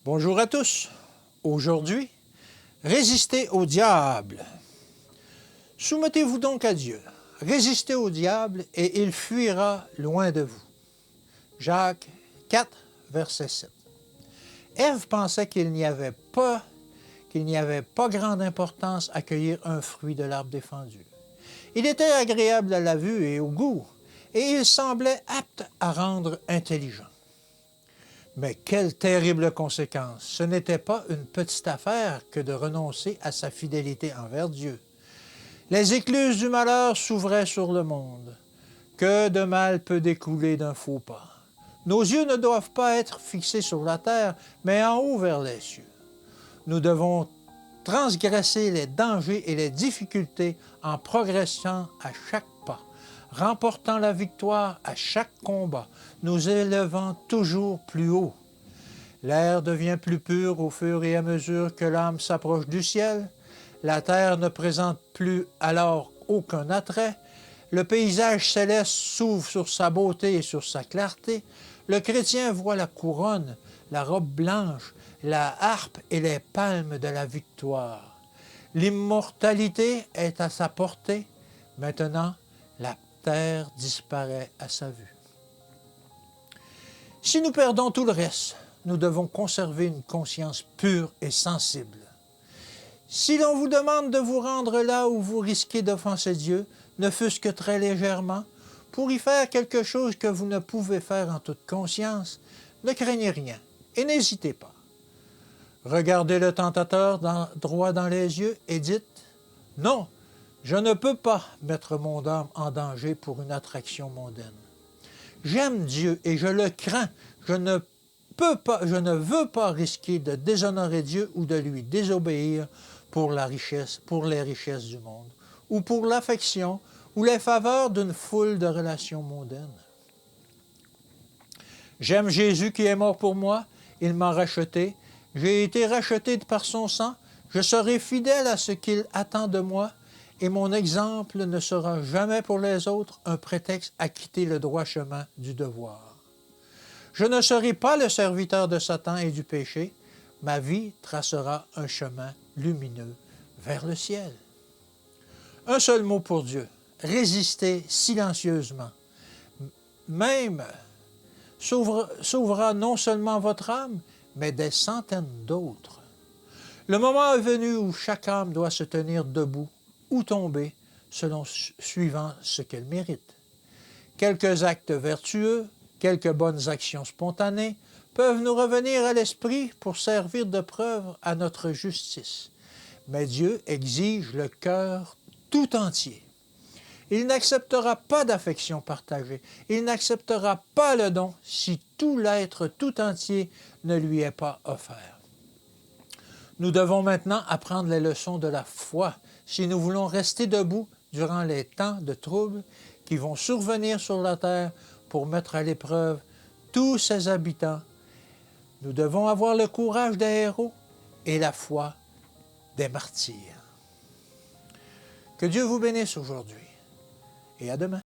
Bonjour à tous. Aujourd'hui, résistez au diable. Soumettez-vous donc à Dieu. Résistez au diable et il fuira loin de vous. Jacques 4, verset 7. Ève pensait qu'il n'y avait pas grande importance à cueillir un fruit de l'arbre défendu. Il était agréable à la vue et au goût, et il semblait apte à rendre intelligent. Mais quelle terrible conséquence! Ce n'était pas une petite affaire que de renoncer à sa fidélité envers Dieu. Les écluses du malheur s'ouvraient sur le monde. Que de mal peut découler d'un faux pas? Nos yeux ne doivent pas être fixés sur la terre, mais en haut vers les cieux. Nous devons transgresser les dangers et les difficultés en progressant à chaque pas, remportant la victoire à chaque combat, nous élevant toujours plus haut. L'air devient plus pur au fur et à mesure que l'âme s'approche du ciel. La terre ne présente plus alors aucun attrait. Le paysage céleste s'ouvre sur sa beauté et sur sa clarté. Le chrétien voit la couronne, la robe blanche, la harpe et les palmes de la victoire. L'immortalité est à sa portée. Maintenant, la terre disparaît à sa vue. Si nous perdons tout le reste, nous devons conserver une conscience pure et sensible. Si l'on vous demande de vous rendre là où vous risquez d'offenser Dieu, ne fût-ce que très légèrement, pour y faire quelque chose que vous ne pouvez faire en toute conscience, ne craignez rien et n'hésitez pas. Regardez le tentateur droit dans les yeux et dites « Non, je ne peux pas mettre mon âme en danger pour une attraction mondaine. J'aime Dieu et je le crains. Je ne veux pas risquer de déshonorer Dieu ou de lui désobéir pour les richesses du monde, ou pour l'affection ou les faveurs d'une foule de relations mondaines. J'aime Jésus qui est mort pour moi, il m'a racheté, j'ai été racheté par son sang, je serai fidèle à ce qu'il attend de moi, et mon exemple ne sera jamais pour les autres un prétexte à quitter le droit chemin du devoir. Je ne serai pas le serviteur de Satan et du péché, ma vie tracera un chemin lumineux vers le ciel. Un seul mot pour Dieu, résistez silencieusement. Même sauvera non seulement votre âme, mais des centaines d'autres. Le moment est venu où chaque âme doit se tenir debout ou tomber, suivant ce qu'elle mérite. Quelques actes vertueux, quelques bonnes actions spontanées peuvent nous revenir à l'esprit pour servir de preuve à notre justice. Mais Dieu exige le cœur tout entier. Il n'acceptera pas d'affection partagée. Il n'acceptera pas le don si tout l'être tout entier ne lui est pas offert. Nous devons maintenant apprendre les leçons de la foi si nous voulons rester debout durant les temps de troubles qui vont survenir sur la terre pour mettre à l'épreuve tous ses habitants. Nous devons avoir le courage des héros et la foi des martyrs. Que Dieu vous bénisse aujourd'hui et à demain.